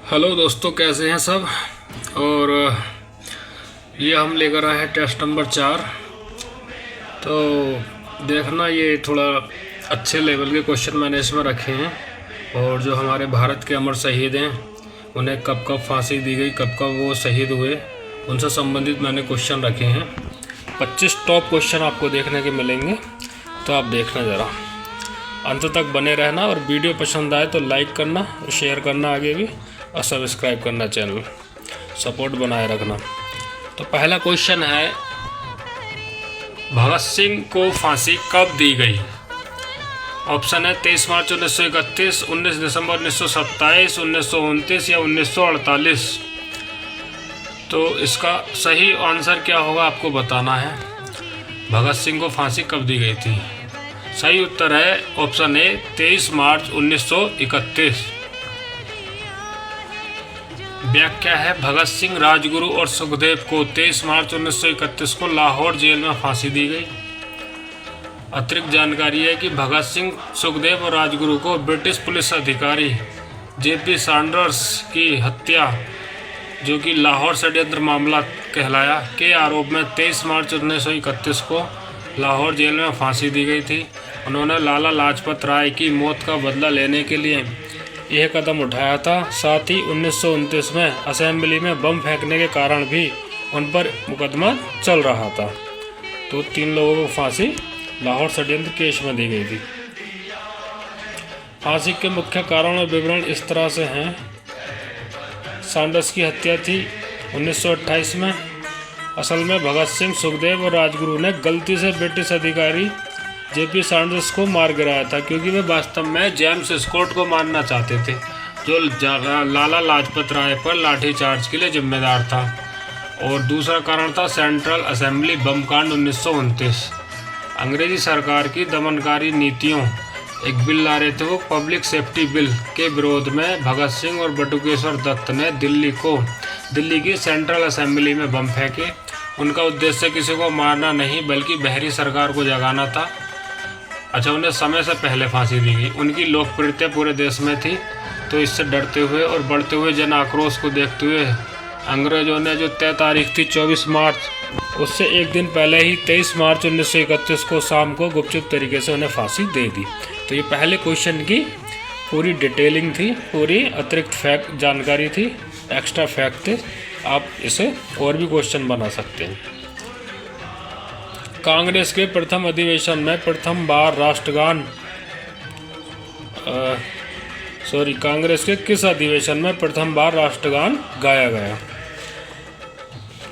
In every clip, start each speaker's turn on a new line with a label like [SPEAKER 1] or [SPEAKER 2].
[SPEAKER 1] Hello दोस्तों, कैसे हैं सब। और ये हम लेकर आए हैं टेस्ट नंबर 4। तो देखना, ये थोड़ा अच्छे लेवल के क्वेश्चन मैंने इसमें रखे हैं। और जो हमारे भारत के अमर शहीद हैं, उन्हें कब कब फांसी दी गई, कब कब वो शहीद हुए, उनसे संबंधित मैंने क्वेश्चन रखे हैं। 25 टॉप क्वेश्चन आपको देखने के मिलेंगे, तो आप देखना ज़रा, अंत तक बने रहना। और वीडियो पसंद आए तो लाइक करना, शेयर करना आगे भी, और सब्सक्राइब करना, चैनल सपोर्ट बनाए रखना। तो पहला क्वेश्चन है, भगत सिंह को फांसी कब दी गई। ऑप्शन है 23 मार्च 1931, 19 दिसंबर 1927, 1929 या 1948। तो इसका सही आंसर क्या होगा आपको बताना है। भगत सिंह को फांसी कब दी गई थी। सही उत्तर है ऑप्शन ए 23 मार्च 1931। व्याख्या है, भगत सिंह, राजगुरु और सुखदेव को 23 मार्च 1931 को लाहौर जेल में फांसी दी गई। अतिरिक्त जानकारी है कि भगत सिंह, सुखदेव और राजगुरु को ब्रिटिश पुलिस अधिकारी जेपी सैंडर्स की हत्या, जो कि लाहौर षड्यंत्र मामला कहलाया, के आरोप में 23 मार्च 1931 को लाहौर जेल में फांसी दी गई थी। उन्होंने लाला लाजपत राय की मौत का बदला लेने के लिए यह कदम उठाया था। साथ ही 1929 में असेंबली में बम फेंकने के कारण भी उन पर मुकदमा चल रहा था। तो 3 लोगों को फांसी लाहौर षड्यंत्र केस में दी गई थी। फांसी के मुख्य कारण और विवरण इस तरह से हैं। सैंडर्स की हत्या थी 1928 में। असल में भगत सिंह, सुखदेव और राजगुरु ने गलती से ब्रिटिश अधिकारी जेपी सैंडर्स को मार गिराया था, क्योंकि वे वास्तव में जेम्स स्कॉट को मारना चाहते थे, जो लाला लाजपत राय पर लाठीचार्ज के लिए जिम्मेदार था। और दूसरा कारण था सेंट्रल असेंबली बम कांड 1929। अंग्रेजी सरकार की दमनकारी नीतियों, एक बिल ला रहे थे वो पब्लिक सेफ्टी बिल, के विरोध में भगत सिंह और बटुकेश्वर दत्त ने दिल्ली की सेंट्रल असेंबली में बम फेंके। उनका उद्देश्य किसी को मारना नहीं, बल्कि बहरी सरकार को जगाना था। अच्छा, उन्हें समय से पहले फांसी दी गई। उनकी लोकप्रियता पूरे देश में थी, तो इससे डरते हुए और बढ़ते हुए जन आक्रोश को देखते हुए अंग्रेजों ने जो तय तारीख थी 24 मार्च, उससे एक दिन पहले ही 23 मार्च 1931 को शाम को गुपचुप तरीके से उन्हें फांसी दे दी। तो ये पहले क्वेश्चन की पूरी डिटेलिंग थी, पूरी अतिरिक्त फैक्ट जानकारी थी, एक्स्ट्रा फैक्ट थे। आप इसे और भी क्वेश्चन बना सकते हैं। कांग्रेस के प्रथम अधिवेशन में प्रथम बार कांग्रेस के किस अधिवेशन में प्रथम बार राष्ट्रगान गाया गया।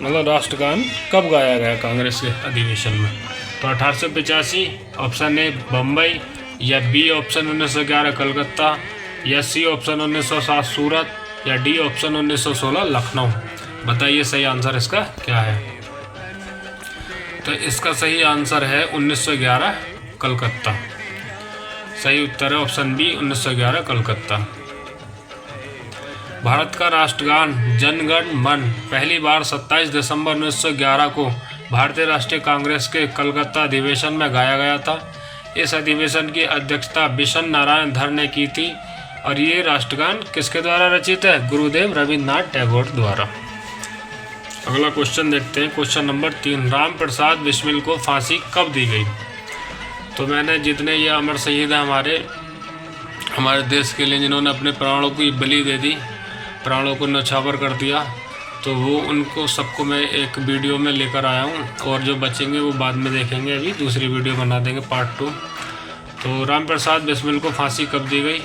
[SPEAKER 1] मतलब राष्ट्रगान कब गाया गया कांग्रेस के अधिवेशन में। तो 1885 ऑप्शन ए बम्बई, या बी ऑप्शन 1911 कलकत्ता, या सी ऑप्शन 1907 सूरत, या डी ऑप्शन 1916 लखनऊ। बताइए सही आंसर इसका क्या है। तो इसका सही आंसर है 1911 कलकत्ता। सही उत्तर है ऑप्शन बी 1911 कलकत्ता। भारत का राष्ट्रगान जन गण मन पहली बार 27 दिसंबर 1911 को भारतीय राष्ट्रीय कांग्रेस के कलकत्ता अधिवेशन में गाया गया था। इस अधिवेशन की अध्यक्षता बिशन नारायण धर ने की थी। और ये राष्ट्रगान किसके द्वारा रचित है। गुरुदेव रविन्द्रनाथ टैगोर द्वारा। अगला क्वेश्चन देखते हैं, क्वेश्चन नंबर 3। राम प्रसाद बिस्मिल को फांसी कब दी गई। तो मैंने जितने ये अमर शहीद हैं हमारे देश के लिए, जिन्होंने अपने प्राणों की बलि दे दी, प्राणों को न्यौछावर कर दिया, तो वो उनको सबको मैं एक वीडियो में लेकर आया हूँ। और जो बचेंगे वो बाद में देखेंगे, अभी दूसरी वीडियो बना देंगे पार्ट 2। तो राम प्रसाद बिस्मिल को फांसी कब दी गई।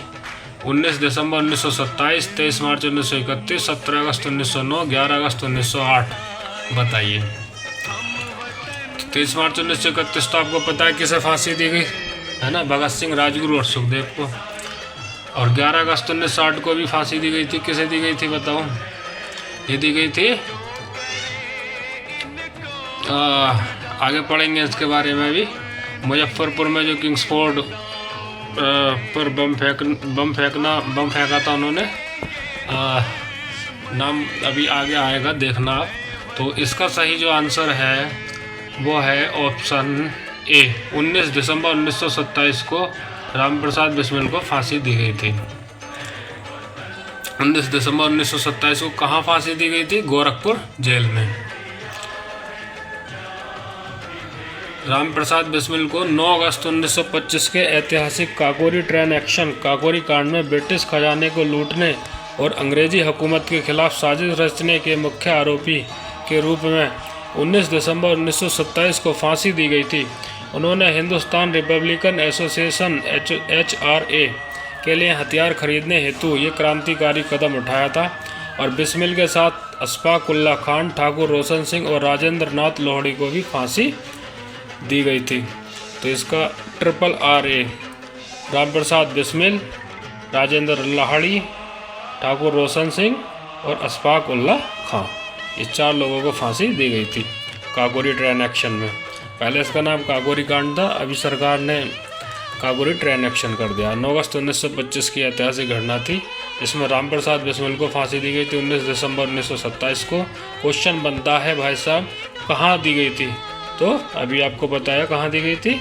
[SPEAKER 1] 19 दिसंबर 1927, 23 मार्च 1931, 17 अगस्त 1909, 11 अगस्त 1908। बताइए। 23 मार्च 1931 तो आपको पता है किसे फांसी दी गई है ना, भगत सिंह, राजगुरु और सुखदेव को। और 11 अगस्त 1908 को भी फांसी दी गई थी। किसे दी गई थी बताओ। ये दी गई थी, आगे पढ़ेंगे इसके बारे में भी। मुजफ्फरपुर में जो किंग्सफोर्ड पर बम फेंका था उन्होंने, नाम अभी आगे आएगा, देखना आप। तो इसका सही जो आंसर है वो है ऑप्शन ए। 19 दिसंबर 1927 को राम प्रसाद बिस्मिल को फांसी दी गई थी। 19 दिसंबर 1927 को कहाँ फांसी दी गई थी? गोरखपुर जेल में। राम प्रसाद बिस्मिल को 9 अगस्त 1925 के ऐतिहासिक काकोरी ट्रेन एक्शन काकोरी कांड में ब्रिटिश खजाने को लूटने और अंग्रेजी हुकूमत के खिलाफ साजिश रचने के मुख्य आरोपी के रूप में 19 दिसंबर 1927 को फांसी दी गई थी। उन्होंने हिंदुस्तान रिपब्लिकन एसोसिएशन HRA के लिए हथियार खरीदने हेतु ये क्रांतिकारी कदम उठाया था और बिस्मिल के साथ अशफाक उल्लाह खान, ठाकुर रोशन सिंह और राजेंद्र नाथ लोहड़ी को भी फांसी दी गई थी। तो इसका RRA राम प्रसाद बिस्मिल, राजेंद्र लाहड़ी, ठाकुर रोशन सिंह और अशफाक उल्लाह खान, इस 4 लोगों को फांसी दी गई थी काकोरी ट्रेन एक्शन में। पहले इसका नाम काकोरी कांड था, अभी सरकार ने काकोरी ट्रेन एक्शन कर दिया। 9 अगस्त 1925 की ऐतिहासिक घटना थी। इसमें राम प्रसाद बिस्मिल को फांसी दी गई थी 19 दिसंबर 1927 को। क्वेश्चन बनता है भाई साहब कहाँ दी गई थी? तो अभी आपको बताया कहाँ दी गई थी,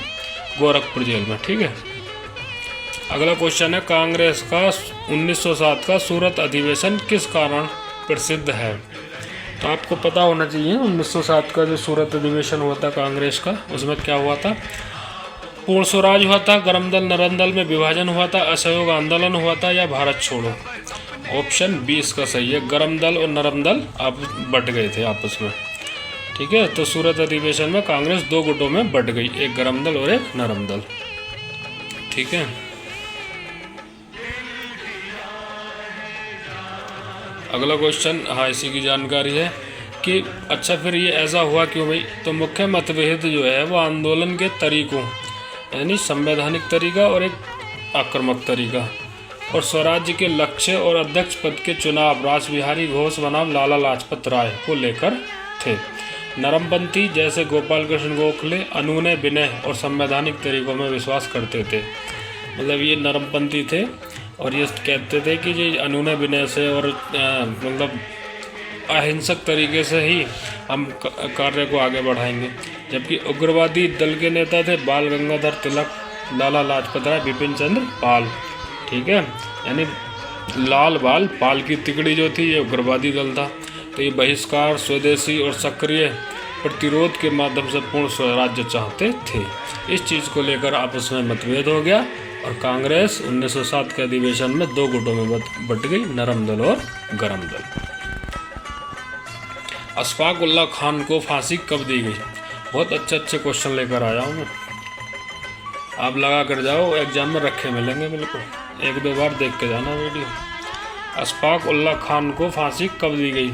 [SPEAKER 1] गोरखपुर जेल में। ठीक है, अगला क्वेश्चन है कांग्रेस का 1907 का सूरत अधिवेशन किस कारण प्रसिद्ध है? तो आपको पता होना चाहिए 1907 का जो सूरत अधिवेशन हुआ था कांग्रेस का, उसमें क्या हुआ था? पूर्ण स्वराज हुआ था, गरम दल नरम दल में विभाजन हुआ था, असहयोग आंदोलन हुआ था या भारत छोड़ो? ऑप्शन 20 का सही है, गरम दल और नरम दल आप बट गए थे आपस में। ठीक है, तो सूरत अधिवेशन में कांग्रेस 2 गुटों में बट गई, एक गरम दल और एक नरम दल। ठीक है, अगला क्वेश्चन इसी की जानकारी है कि अच्छा फिर ये ऐसा हुआ क्यों भाई? तो मुख्य मतभेद जो है वो आंदोलन के तरीकों यानी संवैधानिक तरीका और एक आक्रामक तरीका और स्वराज्य के लक्ष्य और अध्यक्ष पद के चुनाव रासबिहारी घोष बनाम लाला लाजपत राय को लेकर थे। नरमपंथी जैसे गोपाल कृष्ण गोखले अनुनय विनय और संवैधानिक तरीकों में विश्वास करते थे। मतलब ये नरमपंथी थे और ये कहते थे कि ये अनुनय विनय से और मतलब अहिंसक तरीके से ही हम कार्य को आगे बढ़ाएंगे। जबकि उग्रवादी दल के नेता थे बाल गंगाधर तिलक, लाला लाजपत राय, बिपिन चंद्र पाल। ठीक है, यानी लाल बाल पाल की तिकड़ी जो थी ये उग्रवादी दल था। तो ये बहिष्कार, स्वदेशी और सक्रिय प्रतिरोध के माध्यम से पूर्ण स्वराज्य चाहते थे। इस चीज़ को लेकर आपस में मतभेद हो गया और कांग्रेस 1907 के अधिवेशन में 2 गुटों में बट गई, नरम दल और गरम दल। अशफाक उल्लाह खान को फांसी कब दी गई? बहुत अच्छे क्वेश्चन लेकर आया हूँ मैं, आप लगा कर जाओ, एग्जाम में रखे मिलेंगे बिल्कुल, 1-2 बार देख के जाना वीडियो। अशफाक उल्लाह खान को फांसी कब दी गई?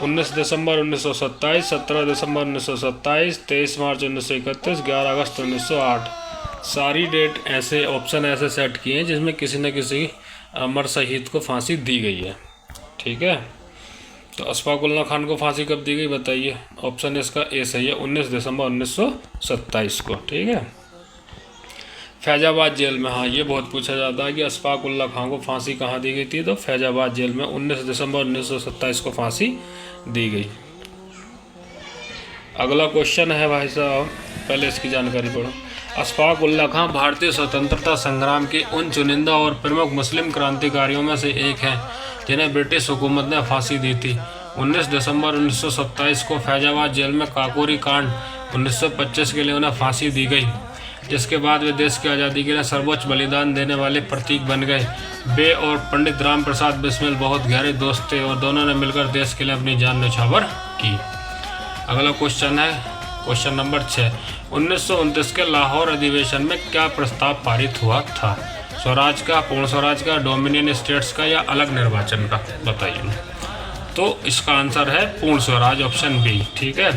[SPEAKER 1] 19 दिसंबर 1927, 17 दिसंबर 1927, 23 मार्च 1931, 11 अगस्त 1908। सारी डेट ऐसे ऑप्शन ऐसे सेट किए हैं जिसमें किसी न किसी अमर शहीद को फांसी दी गई है। ठीक है, तो अशफाक उल्लाह खान को फांसी कब दी गई बताइए? ऑप्शन इसका ए सही है, 19 दिसंबर 1927 को। ठीक है, फैजाबाद जेल में, हाँ ये बहुत पूछा जाता है कि अशफाक उल्लाह खान को फांसी कहाँ दी गई थी? तो फैजाबाद जेल में 19 दिसंबर 1927 को फांसी दी गई। अगला क्वेश्चन है भाई साहब, पहले इसकी जानकारी पढ़ो। अशफाक उल्लाह खान भारतीय स्वतंत्रता संग्राम के उन चुनिंदा और प्रमुख मुस्लिम क्रांतिकारियों में से एक हैं जिन्हें ब्रिटिश हुकूमत ने फांसी दी थी। 19 दिसंबर 1927 को फैजाबाद जेल में काकोरी कांड 1925 के लिए उन्हें फांसी दी गई, जिसके बाद वे देश की आज़ादी के लिए सर्वोच्च बलिदान देने वाले प्रतीक बन गए। वे और पंडित राम प्रसाद बिस्मिल बहुत गहरे दोस्त थे और दोनों ने मिलकर देश के लिए अपनी जान न्यौछावर की। अगला क्वेश्चन है क्वेश्चन नंबर 6। 1929 के लाहौर अधिवेशन में क्या प्रस्ताव पारित हुआ था? स्वराज का, पूर्ण स्वराज का, डोमिनियन स्टेट्स का या अलग निर्वाचन का? बताइए। तो इसका आंसर है पूर्ण स्वराज, ऑप्शन बी। ठीक है,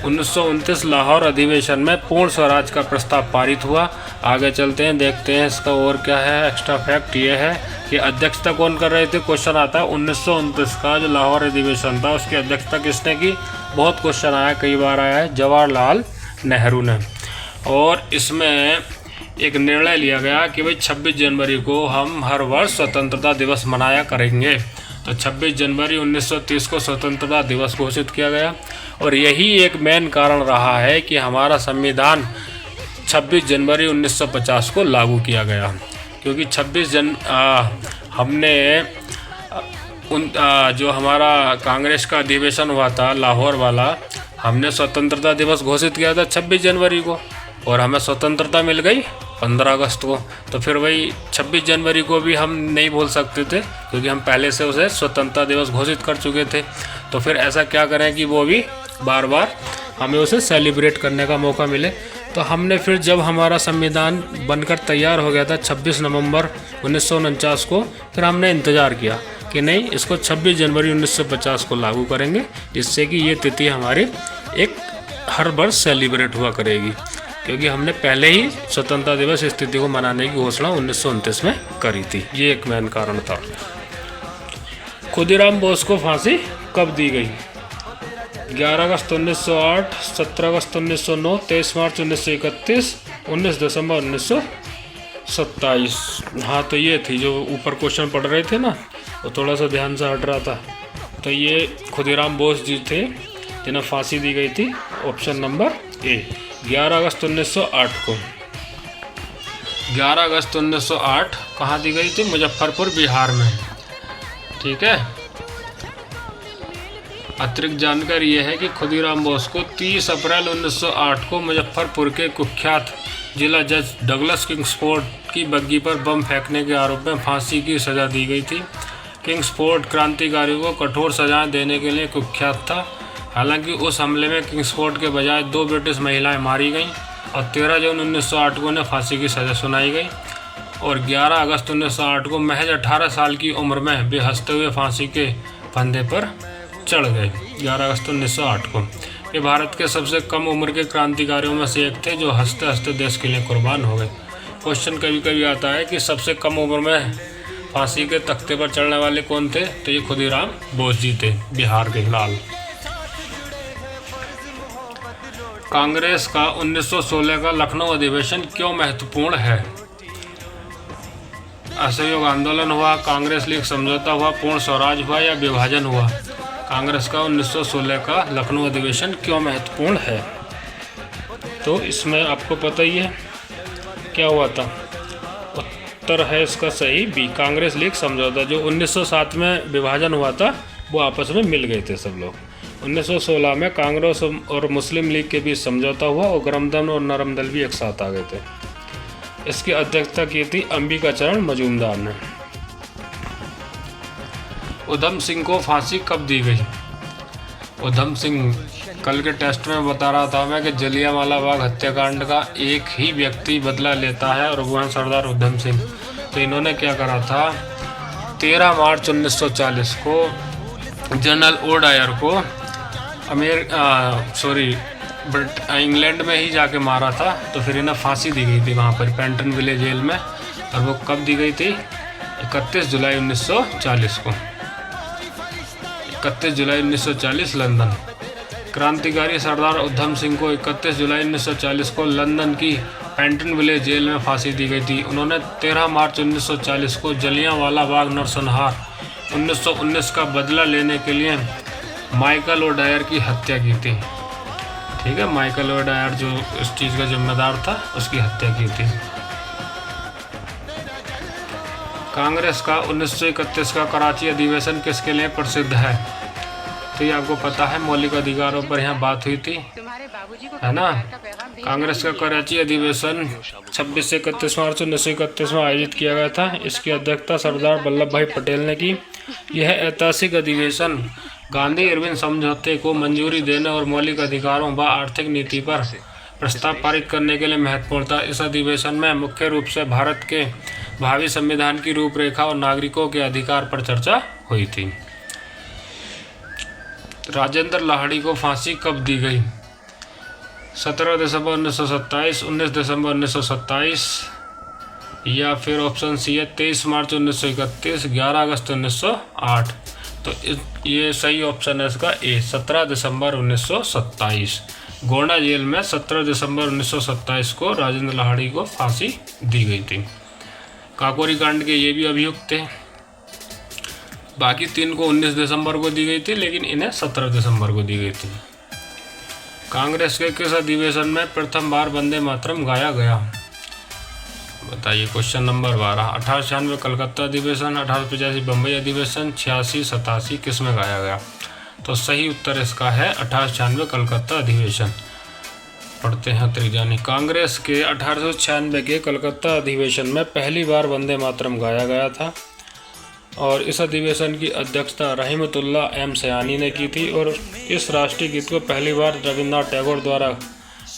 [SPEAKER 1] 1929 लाहौर अधिवेशन में पूर्ण स्वराज का प्रस्ताव पारित हुआ। आगे चलते हैं, देखते हैं इसका और क्या है। एक्स्ट्रा फैक्ट ये है कि अध्यक्षता कौन कर रहे थे? क्वेश्चन आता है 1929 का जो लाहौर अधिवेशन था उसकी अध्यक्षता किसने की? बहुत क्वेश्चन आया, कई बार आया है, जवाहरलाल नेहरू ने। और इसमें एक निर्णय लिया गया कि भाई 26 जनवरी को हम हर वर्ष स्वतंत्रता दिवस मनाया करेंगे। तो 26 जनवरी 1930 को स्वतंत्रता दिवस घोषित किया गया और यही एक मेन कारण रहा है कि हमारा संविधान 26 जनवरी 1950 को लागू किया गया, क्योंकि हमने जो हमारा कांग्रेस का अधिवेशन हुआ था लाहौर वाला, हमने स्वतंत्रता दिवस घोषित किया था 26 जनवरी को, और हमें स्वतंत्रता मिल गई 15 अगस्त को। तो फिर वही 26 जनवरी को भी हम नहीं बोल सकते थे, क्योंकि हम पहले से उसे स्वतंत्रता दिवस घोषित कर चुके थे। तो फिर ऐसा क्या करें कि वो भी बार बार हमें उसे सेलिब्रेट करने का मौका मिले। तो हमने फिर जब हमारा संविधान बनकर तैयार हो गया था 26 नवंबर 1949 को, फिर हमने इंतज़ार किया कि नहीं, इसको 26 जनवरी 1950 को लागू करेंगे, जिससे कि ये तिथि हमारी एक हर वर्ष सेलिब्रेट हुआ करेगी, क्योंकि हमने पहले ही स्वतंत्रता दिवस इस तिथि को मनाने की घोषणा 1929 में करी थी। ये एक मेन कारण था। खुदीराम बोस को फांसी कब दी गई? 11 अगस्त 1908, 17 अगस्त 1909, 23 मार्च 1931, 19 दिसंबर 1927। हाँ, तो ये थी जो ऊपर क्वेश्चन पढ़ रहे थे ना, वो थोड़ा सा ध्यान से हट रहा था। तो ये खुदीराम बोस जी थे जिन्हें फांसी दी गई थी, ऑप्शन नंबर ए, 11 अगस्त 1908 को। 11 अगस्त 1908 कहाँ दी गई थी? मुजफ्फरपुर, बिहार में। ठीक है। अतिरिक्त जानकारी यह है कि खुदीराम बोस को 30 अप्रैल 1908 को मुजफ्फरपुर के कुख्यात जिला जज डगलस किंग्सफोर्ड की बग्गी पर बम फेंकने के आरोप में फांसी की सज़ा दी गई थी। किंग्सफोर्ड क्रांतिकारियों को कठोर सजाएं देने के लिए कुख्यात था। हालांकि उस हमले में किंग्सफोर्ड के बजाय 2 ब्रिटिश महिलाएं मारी गईं और 13 जून 1908 को उन्हें फांसी की सज़ा सुनाई गई, और 11 अगस्त 1908 को महज 18 साल की उम्र में वे हंसते हुए फांसी के फंदे पर चढ़ गए। 11 अगस्त 1908 को ये भारत के सबसे कम उम्र के क्रांतिकारियों में से एक थे जो हंसते हंसते देश के लिए कुर्बान हो गए। क्वेश्चन कभी कभी आता है कि सबसे कम उम्र में फांसी के तख्ते पर चढ़ने वाले कौन थे? तो ये खुदीराम बोस जी थे, बिहार के लाल। कांग्रेस का 1916 का लखनऊ अधिवेशन क्यों महत्वपूर्ण है? असहयोग आंदोलन हुआ, कांग्रेस लीग समझौता हुआ, पूर्ण स्वराज हुआ या विभाजन हुआ? कांग्रेस का 1916 का लखनऊ अधिवेशन क्यों महत्वपूर्ण है? तो इसमें आपको पता ही है क्या हुआ था। उत्तर है इसका सही बी, कांग्रेस लीग समझौता। जो 1907 में विभाजन हुआ था वो आपस में मिल गए थे सब लोग। 1916 में कांग्रेस और मुस्लिम लीग के बीच समझौता हुआ और गठबंधन और नरम दल भी एक साथ आ गए थे। इसकी अध्यक्षता की थी अंबिका चरण मजूमदार ने। उधम सिंह को फांसी कब दी गई? उधम सिंह, कल के टेस्ट में बता रहा था मैं कि जलियांवाला बाग हत्याकांड का एक ही व्यक्ति बदला लेता है और वो है सरदार उधम सिंह। तो इन्होंने क्या करा था, 13 मार्च 1940 को जनरल ओ डायर को इंग्लैंड में ही जाके मारा था। तो फिर इन्हें फांसी दी गई थी वहाँ पर पेंटन विले जेल में, और वो कब दी गई थी? 31 जुलाई 1940 को। 31 जुलाई 1940 लंदन। क्रांतिकारी सरदार उधम सिंह को 31 जुलाई 1940 को लंदन की पेंटन विले जेल में फांसी दी गई थी। उन्होंने 13 मार्च 1940 को जलियांवाला बाग नरसंहार 1919 का बदला लेने के लिए माइकल ओ डायर की हत्या की थी। ठीक है, माइकल ओ डायर जो इस चीज़ का जिम्मेदार था, उसकी हत्या की थी। कांग्रेस का 1931 का कराची अधिवेशन किसके लिए प्रसिद्ध है? तो ये आपको पता है, मौलिक अधिकारों पर यहाँ बात हुई थी, है ना। कांग्रेस का कराची अधिवेशन 26 से 31 मार्च 1931 में आयोजित किया गया था। इसकी अध्यक्षता सरदार वल्लभ भाई पटेल ने की। यह ऐतिहासिक अधिवेशन गांधी इरविन समझौते को मंजूरी देने और मौलिक अधिकारों व आर्थिक नीति पर प्रस्ताव पारित करने के लिए महत्वपूर्ण था। इस अधिवेशन में मुख्य रूप से भारत के भावी संविधान की रूपरेखा और नागरिकों के अधिकार पर चर्चा हुई थी। राजेंद्र लाहिड़ी को फांसी कब दी गई? 17 दिसंबर 1927, 19 दिसंबर 1927 या फिर ऑप्शन सी है 23 मार्च 1931, 11 अगस्त 1908। तो ये सही ऑप्शन है इसका ए, 17 दिसंबर 1927। गोंडा जेल में 17 दिसंबर 1927 को राजेंद्र लाहिड़ी को फांसी दी गई थी। काकोरी कांड के ये भी अभियुक्त थे। बाकी 3 को 19 दिसंबर को दी गई थी, लेकिन इन्हें 17 दिसंबर को दी गई थी। कांग्रेस के किस अधिवेशन में प्रथम बार वंदे मातरम गाया गया? बताइए। क्वेश्चन नंबर 12, 1896 कलकत्ता अधिवेशन, 1885 बम्बई अधिवेशन, 86-87 किस में गाया गया? तो सही उत्तर इसका है 1896 कलकत्ता अधिवेशन। पढ़ते हैं त्रिजानी। कांग्रेस के 1896 के कलकत्ता अधिवेशन में पहली बार वंदे मातरम गाया गया था और इस अधिवेशन की अध्यक्षता रहमतुल्लाह एम सयानी ने की थी और इस राष्ट्रीय गीत को पहली बार रविन्द्रनाथ टैगोर द्वारा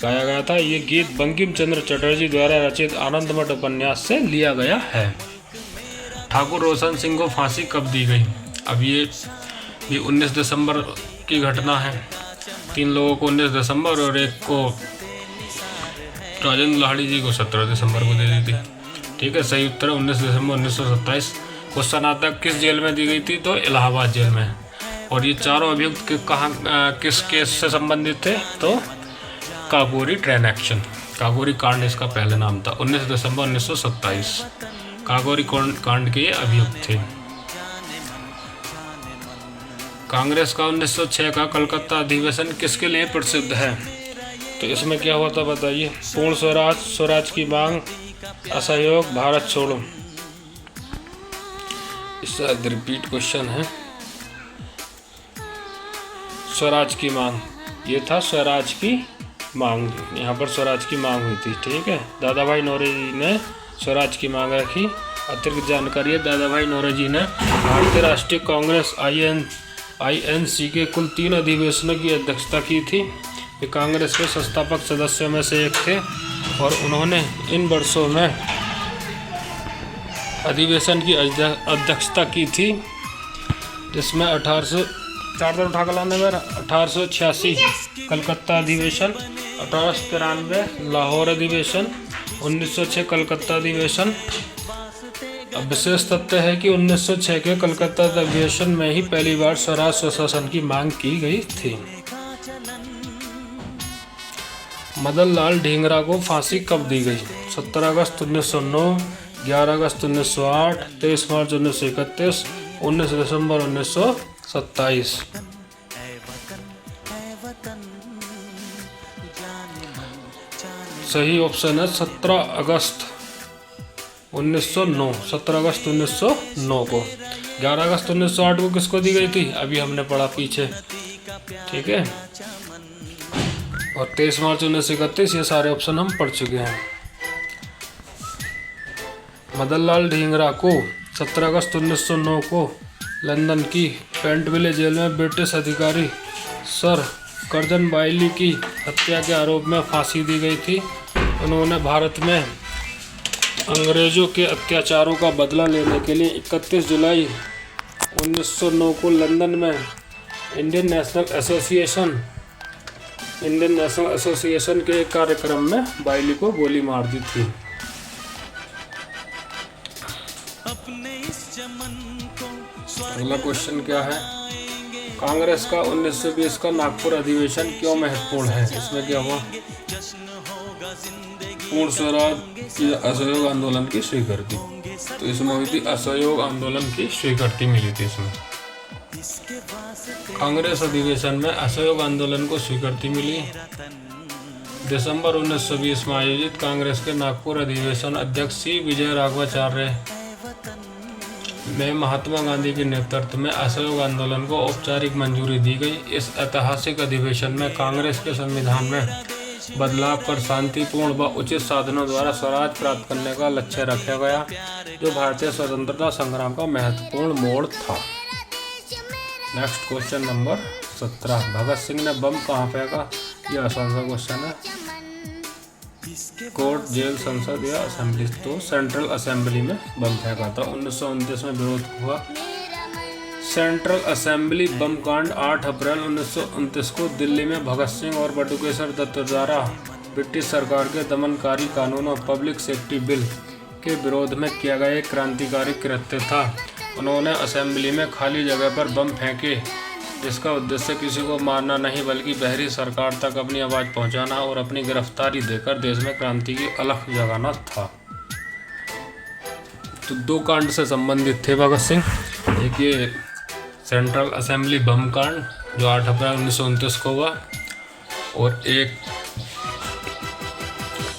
[SPEAKER 1] गाया गया था। ये गीत बंकिम चंद्र चटर्जी द्वारा रचित आनंदमठ उपन्यास से लिया गया है। ठाकुर रोशन सिंह को फांसी कब दी गई? अब ये 19 दिसंबर की घटना है। 3 लोगों को 19 दिसंबर और एक को राजेंद्र लाहिड़ी जी को 17 दिसंबर को दे दी थी। ठीक है, सही उत्तर 19 दिसंबर 1927। क्वेश्चन आता है किस जेल में दी गई थी? तो इलाहाबाद जेल में। और ये चारों अभियुक्त किस केस से संबंधित थे? तो काकोरी ट्रेन एक्शन, काकोरी कांड इसका पहले नाम था। 19 दिसंबर 1927 काकोरी कांड के ये अभियुक्त थे। कांग्रेस का 1906 का कलकत्ता अधिवेशन किसके लिए प्रसिद्ध है? तो इसमें क्या हुआ था बताइए। पूर्ण स्वराज, स्वराज की मांग, असहयोग, भारत छोड़ो। इसका रिपीट क्वेश्चन है। स्वराज की मांग, ये था स्वराज की मांग, यहाँ पर स्वराज की मांग हुई थी। ठीक है, दादा भाई नौरोजी ने स्वराज की मांग रखी। अतिरिक्त जानकारी है, दादा भाई नौरोजी ने भारतीय राष्ट्रीय कांग्रेस INC के कुल 3 अधिवेशनों की अध्यक्षता की थी। वे कांग्रेस के संस्थापक सदस्यों में से एक थे और उन्होंने इन वर्षों में अधिवेशन की अध्यक्षता की थी, जिसमें 1886 कलकत्ता अधिवेशन, 1893 लाहौर अधिवेशन, 1906 कलकत्ता अधिवेशन। अब विशेष तथ्य है कि 1906 के कलकत्ता अधिवेशन में ही पहली बार स्वराज स्वशासन की मांग की गई थी। मदन लाल ढींगरा को फांसी कब दी गई? 17 अगस्त 1909, 11 अगस्त 1908, 23 मार्च 1931, 19 दिसंबर 1927। सही ऑप्शन है 17 अगस्त 1909। 17 अगस्त 1909 को। 11 अगस्त 1908 को किसको दी गई थी? अभी हमने पढ़ा पीछे। ठीक है, और 23 मार्च 1931, ये सारे ऑप्शन हम पढ़ चुके हैं। मदन लाल ढींगरा को 17 अगस्त 1909 को लंदन की पेंटविले जेल में ब्रिटिश अधिकारी सर कर्जन बाइली की हत्या के आरोप में फांसी दी गई थी। उन्होंने भारत में अंग्रेजों के अत्याचारों का बदला लेने के लिए 31 जुलाई 1909 को लंदन में इंडियन नेशनल एसोसिएशन के एक कार्यक्रम में बाइली को गोली मार दी थी। अगला क्वेश्चन क्या है? कांग्रेस का 1920 का नागपुर अधिवेशन क्यों महत्वपूर्ण है? इसमें क्या हुआ? पूर्ण स्वराज की असहयोग आंदोलन की स्वीकृति। तो इसमें हुई थी असहयोग आंदोलन की स्वीकृति मिली थी इसमें। कांग्रेस अधिवेशन में असहयोग आंदोलन को स्वीकृति मिली। दिसंबर 1920 में आयोजित कांग्रेस के नागपुर अधिवेशन अध्यक्ष C. विजय राघवाचार्य में महात्मा गांधी के नेतृत्व में असहयोग आंदोलन को औपचारिक मंजूरी दी गई। इस ऐतिहासिक अधिवेशन में कांग्रेस के संविधान में बदलाव कर शांतिपूर्ण व उचित साधनों द्वारा स्वराज प्राप्त करने का लक्ष्य रखा गया, जो भारतीय स्वतंत्रता संग्राम का महत्वपूर्ण मोड़ था। Next question number 17, Bhagat Singh ने बम कहाँ फेंका? यह आसान सा क्वेश्चन है। कोर्ट, जेल, संसद या असेंबली? तो सेंट्रल असेंबली में बम फेंका था। 1929 में विरोध हुआ। सेंट्रल असेंबली बम कांड 8 अप्रैल 1929 को दिल्ली में भगत सिंह और बटुकेश्वर दत्त द्वारा ब्रिटिश सरकार के दमनकारी कानूनों पब्लिक सेफ्टी बिल के विरोध में किया गया एक क्रांतिकारी कृत्य था। उन्होंने असेंबली में खाली जगह पर बम फेंके, जिसका उद्देश्य किसी को मारना नहीं बल्कि बहरी सरकार तक अपनी आवाज़ पहुंचाना और अपनी गिरफ्तारी देकर देश में क्रांति की अलख जगाना था। तो 2 कांड से संबंधित थे भगत सिंह। एक ये सेंट्रल असेंबली बम कांड जो 8 अप्रैल 1929 को हुआ, और एक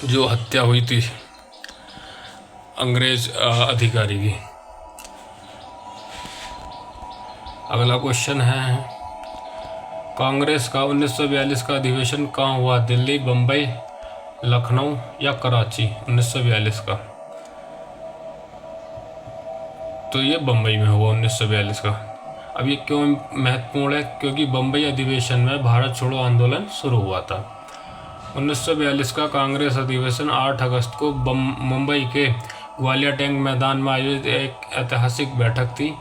[SPEAKER 1] जो हत्या हुई थी अंग्रेज अधिकारी की। अगला क्वेश्चन है, कांग्रेस का 1942 का अधिवेशन कहाँ हुआ? दिल्ली, बम्बई, लखनऊ या कराची? 1942 का तो ये बम्बई में हुआ 1942 का। अब ये क्यों महत्वपूर्ण है? क्योंकि बम्बई अधिवेशन में भारत छोड़ो आंदोलन शुरू हुआ था। 1942 का कांग्रेस अधिवेशन 8 अगस्त को मुंबई के ग्वालियर टैंक मैदान में आयोजित एक ऐतिहासिक बैठक थी।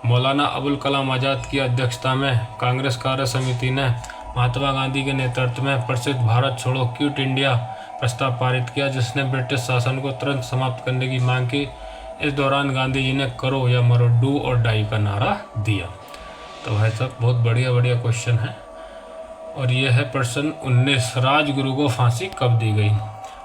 [SPEAKER 1] मौलाना अबुल कलाम आज़ाद की अध्यक्षता में कांग्रेस कार्य समिति ने महात्मा गांधी के नेतृत्व में प्रसिद्ध भारत छोड़ो क्विट इंडिया प्रस्ताव पारित किया, जिसने ब्रिटिश शासन को तुरंत समाप्त करने की मांग की। इस दौरान गांधी जी ने करो या मरो, डू और डाई का नारा दिया। तो भाई साहब बहुत बढ़िया क्वेश्चन है। और ये है प्रश्न 19, राजगुरु को फांसी कब दी गई?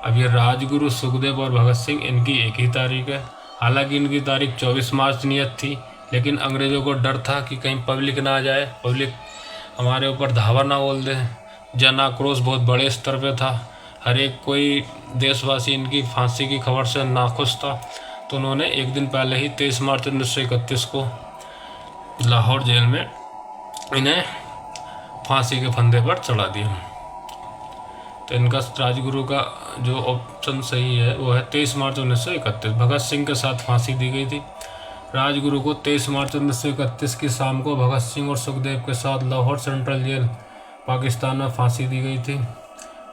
[SPEAKER 1] अब ये राजगुरु, सुखदेव और भगत सिंह, इनकी एक ही तारीख है। हालांकि इनकी तारीख 24 मार्च नियत थी, लेकिन अंग्रेज़ों को डर था कि कहीं पब्लिक ना आ जाए, पब्लिक हमारे ऊपर धावा ना बोल दे। जन आक्रोश बहुत बड़े स्तर पे था, हर एक कोई देशवासी इनकी फांसी की खबर से नाखुश था। तो उन्होंने एक दिन पहले ही 23 मार्च 1931 को लाहौर जेल में इन्हें फांसी के फंदे पर चढ़ा दिया। तो इनका राजगुरु का जो ऑप्शन सही है वो है 23 मार्च 1931। भगत सिंह के साथ फांसी दी गई थी। राजगुरु को 23 मार्च 1931 की शाम को भगत सिंह और सुखदेव के साथ लाहौर सेंट्रल जेल पाकिस्तान में फांसी दी गई थी।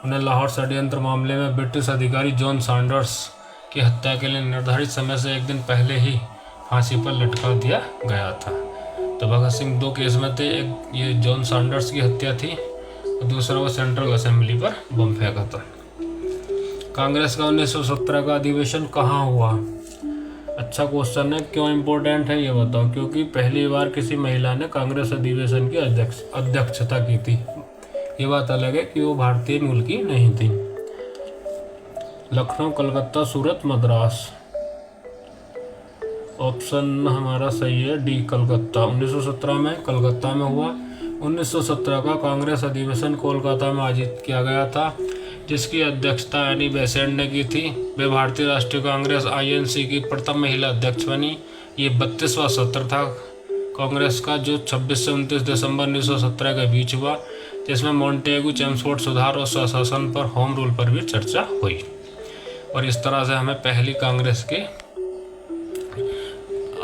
[SPEAKER 1] उन्हें लाहौर षड्यंत्र मामले में ब्रिटिश अधिकारी जॉन सैंडर्स की हत्या के लिए निर्धारित समय से एक दिन पहले ही फांसी पर लटका दिया गया था। तो भगत सिंह 2 केस में थे, एक ये जॉन सैंडर्स की हत्या थी और दूसरा वो सेंट्रल असेंबली पर बम फेंका था। कांग्रेस का 1917 का अधिवेशन कहाँ हुआ? अच्छा क्वेश्चन है। क्यों इम्पोर्टेंट है ये बताओ? क्योंकि पहली बार किसी महिला ने कांग्रेस अधिवेशन की अध्यक्षता की थी। ये बात अलग है कि वो भारतीय मूल की नहीं थी। लखनऊ, कलकत्ता, सूरत, मद्रास। ऑप्शन हमारा सही है डी, कलकत्ता। 1917 में कलकत्ता में हुआ। 1917 का कांग्रेस अधिवेशन कोलकाता में आयोजित किया गया था, जिसकी अध्यक्षता एनी बेसेंट ने की थी। वे भारतीय राष्ट्रीय कांग्रेस INC की प्रथम महिला अध्यक्ष बनी। ये 32वां सत्र था कांग्रेस का, जो 26 से 29 दिसंबर 1917 के बीच हुआ, जिसमें मॉन्टेगू, चेम्सफोर्ड सुधार और स्वशासन पर, होम रूल पर भी चर्चा हुई। और इस तरह से हमें पहली कांग्रेस की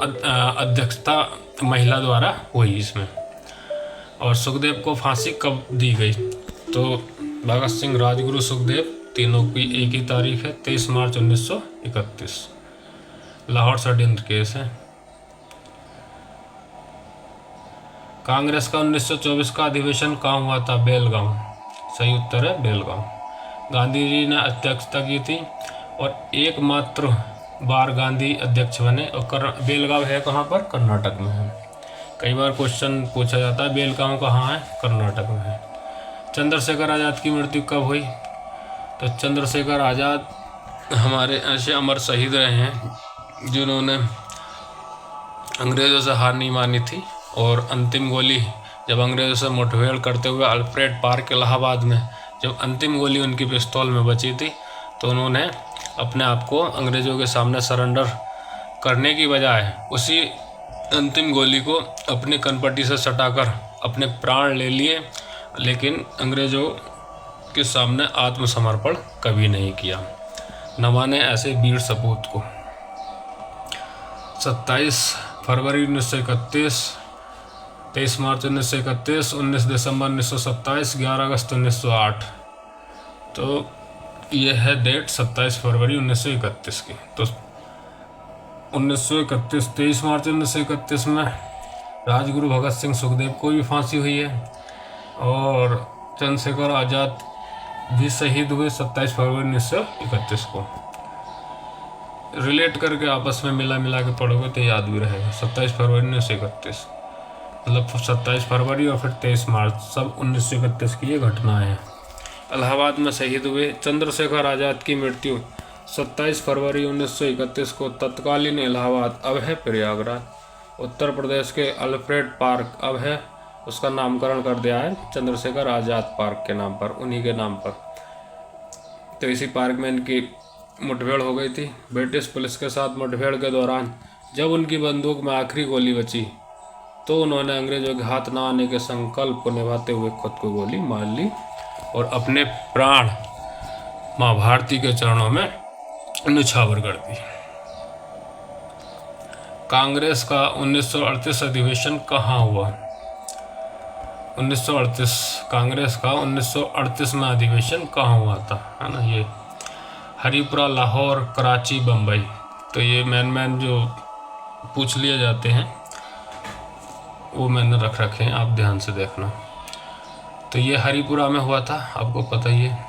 [SPEAKER 1] अध्यक्षता महिला द्वारा हुई इसमें। और सुखदेव को फांसी कब दी गई? तो भगत सिंह, राजगुरु, सुखदेव तीनों की एक ही तारीख है, 23 मार्च 1931। लाहौर षड्यंत्र केस है। कांग्रेस का 1924 का अधिवेशन कहाँ हुआ था? बेलगांव। सही उत्तर है बेलगांव। गांधी जी ने अध्यक्षता की थी और एकमात्र बार गांधी अध्यक्ष बने। और बेलगांव है कहाँ पर? कर्नाटक में है। कई बार क्वेश्चन पूछा जाता है बेलगांव कहाँ है? कर्नाटक में है। चंद्रशेखर आज़ाद की मृत्यु कब हुई? तो चंद्रशेखर आज़ाद हमारे ऐसे अमर शहीद रहे हैं जिन्होंने अंग्रेज़ों से हार नहीं मानी थी। और अंतिम गोली जब अंग्रेज़ों से मुठभेड़ करते हुए अल्फ्रेड पार्क इलाहाबाद में जब अंतिम गोली उनकी पिस्तौल में बची थी, तो उन्होंने अपने आप को अंग्रेज़ों के सामने सरेंडर करने की बजाय उसी अंतिम गोली को अपने कनपट्टी से सटाकर अपने प्राण ले लिए, लेकिन अंग्रेज़ों के सामने आत्मसमर्पण कभी नहीं किया। न माने ऐसे वीर सपूत को। 27 फरवरी 1931, 23 मार्च 1931, 19 दिसंबर 1927, 11 अगस्त 1908। तो ये है डेट 27 फरवरी 1931 की। तो 1931, 23 मार्च 1931 में राजगुरु भगत सिंह सुखदेव को भी फांसी हुई है और चंद्रशेखर आज़ाद भी शहीद हुए 27 फरवरी 1931 को। रिलेट करके आपस में मिला के पढ़ोगे तो याद भी रहेगा। 27 फरवरी 1931 मतलब 27 फरवरी और फिर 23 मार्च सब 1931 की ये घटनाएं हैं। इलाहाबाद में शहीद हुए चंद्रशेखर आज़ाद की मृत्यु 27 फरवरी 1931 को तत्कालीन इलाहाबाद, अब है प्रयागराज, उत्तर प्रदेश के अल्फ्रेड पार्क, अब है उसका नामकरण कर दिया है चंद्रशेखर आज़ाद पार्क के नाम पर, उन्हीं के नाम पर। तो इसी पार्क में इनकी मुठभेड़ हो गई थी। ब्रिटिश पुलिस के साथ मुठभेड़ के दौरान जब उनकी बंदूक में आखिरी गोली बची तो उन्होंने अंग्रेजों के हाथ न आने के संकल्प को निभाते हुए खुद को गोली मार ली और अपने प्राण माँ भारती के चरणों में न्यौछावर कर दी। कांग्रेस का 1938 अधिवेशन कहाँ हुआ? 1938 कांग्रेस का 1938 में अधिवेशन कहाँ हुआ था, है ना? ये हरिपुरा, लाहौर, कराची, बम्बई। तो ये मैन जो पूछ लिए जाते हैं वो मैंने रख रखे हैं, आप ध्यान से देखना। तो ये हरिपुरा में हुआ था, आपको पता ही है।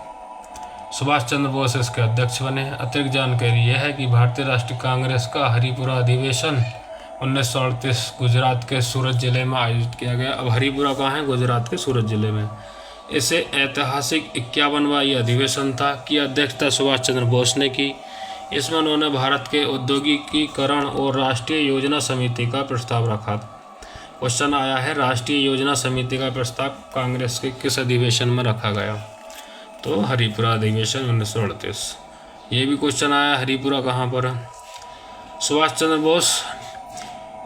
[SPEAKER 1] सुभाष चंद्र बोस इसके अध्यक्ष बने। अतिरिक्त जानकारी यह है कि भारतीय राष्ट्रीय कांग्रेस का हरिपुरा अधिवेशन 1938 गुजरात के सूरत जिले में आयोजित किया गया। अब हरिपुरा कहाँ है? गुजरात के सूरत जिले में। इसे ऐतिहासिक 51वां ये अधिवेशन था कि अध्यक्षता सुभाष चंद्र बोस ने की। इसमें उन्होंने भारत के औद्योगिकीकरण और राष्ट्रीय योजना समिति का प्रस्ताव रखा। क्वेश्चन आया है, राष्ट्रीय योजना समिति का प्रस्ताव कांग्रेस के किस अधिवेशन में रखा गया? तो हरिपुरा अधिवेशन 1938। ये भी क्वेश्चन आया, हरिपुरा कहाँ पर है? सुभाष चंद्र बोस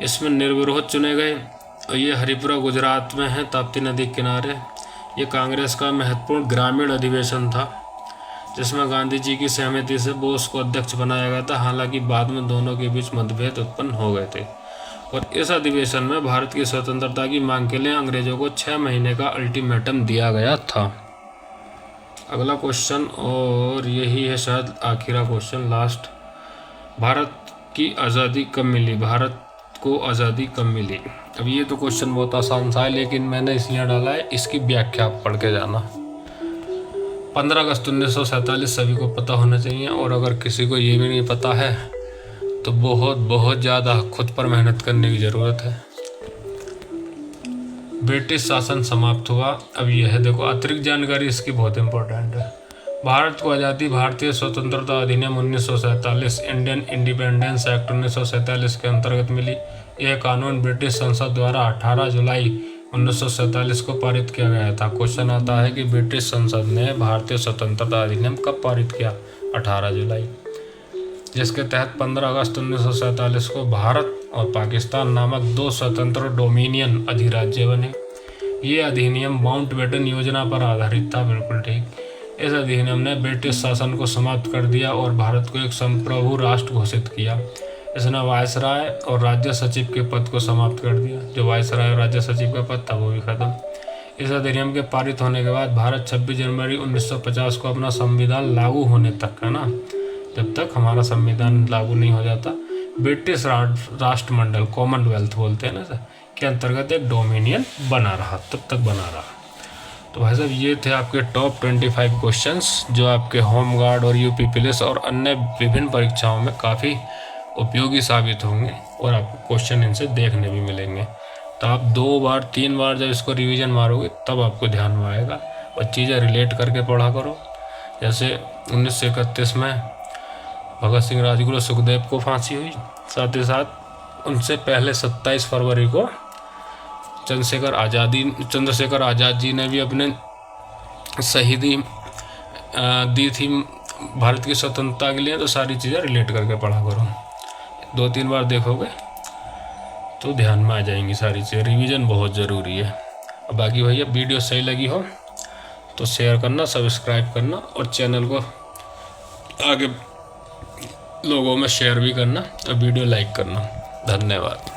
[SPEAKER 1] इसमें निर्विरोध चुने गए और ये हरिपुरा गुजरात में है, ताप्ती नदी के किनारे। ये कांग्रेस का महत्वपूर्ण ग्रामीण अधिवेशन था जिसमें गांधी जी की सहमति से बोस को अध्यक्ष बनाया गया था। हालांकि बाद में दोनों के बीच मतभेद उत्पन्न हो गए थे और इस अधिवेशन में भारत की स्वतंत्रता की मांग के लिए अंग्रेजों को 6 महीने का अल्टीमेटम दिया गया था। अगला क्वेश्चन, और यही है शायद आखिरी क्वेश्चन, लास्ट। भारत की आज़ादी कब मिली? भारत को आज़ादी कब मिली? अब ये तो क्वेश्चन बहुत आसान सा है, लेकिन मैंने इसलिए डाला है, इसकी व्याख्या आप पढ़ के जाना। 15 अगस्त 1947 सभी को पता होना चाहिए, और अगर किसी को ये भी नहीं पता है तो बहुत ज़्यादा खुद पर मेहनत करने की ज़रूरत है। ब्रिटिश शासन समाप्त हुआ। अब यह है, देखो अतिरिक्त जानकारी इसकी बहुत इंपॉर्टेंट है। भारत को आज़ादी भारतीय स्वतंत्रता अधिनियम 1947 इंडियन इंडिपेंडेंस एक्ट 1947 के अंतर्गत मिली। यह कानून ब्रिटिश संसद द्वारा 18 जुलाई 1947 को पारित किया गया था। क्वेश्चन आता है कि ब्रिटिश संसद ने भारतीय स्वतंत्रता अधिनियम कब पारित किया? 18 जुलाई, जिसके तहत 15 अगस्त 1947 को भारत और पाकिस्तान नामक 2 स्वतंत्र डोमिनियन अधिराज्य बने। ये अधिनियम माउंटबेटन योजना पर आधारित था। बिल्कुल ठीक। इस अधिनियम ने ब्रिटिश शासन को समाप्त कर दिया और भारत को एक संप्रभु राष्ट्र घोषित किया। इसने वायसराय और राज्य सचिव के पद को समाप्त कर दिया। जो वायसराय और राज्य सचिव का पद था वो भी खत्म। इस अधिनियम के पारित होने के बाद भारत 26 जनवरी 1950 को अपना संविधान लागू होने तक, है ना, जब तक हमारा संविधान लागू नहीं हो जाता, ब्रिटिश राष्ट्रमंडल, कॉमनवेल्थ बोलते हैं ना सर, के अंतर्गत एक डोमिनियन बना रहा, तब तक बना रहा। तो भाई साहब ये थे आपके टॉप 25 क्वेश्चंस जो आपके होम गार्ड और यूपी पुलिस और अन्य विभिन्न परीक्षाओं में काफ़ी उपयोगी साबित होंगे और आपको क्वेश्चन इनसे देखने भी मिलेंगे। तो आप 2 बार 3 बार जब इसको रिवीजन मारोगे तब आपको ध्यान में आएगा और चीज़ें रिलेट करके पढ़ा करो। जैसे 1931 में भगत सिंह, राजगुरु, सुखदेव को फांसी हुई, साथ ही साथ उनसे पहले 27 फरवरी को चंद्रशेखर आज़ाद जी ने भी अपने शहीदी दी थी भारत की स्वतंत्रता के लिए। तो सारी चीज़ें रिलेट करके पढ़ा करो। 2-3 बार देखोगे तो ध्यान में आ जाएंगी सारी चीज़ें। रिवीजन बहुत ज़रूरी है। और बाकी भैया वीडियो सही लगी हो तो शेयर करना, सब्सक्राइब करना और चैनल को आगे लोगों में शेयर भी करना और वीडियो लाइक करना। धन्यवाद।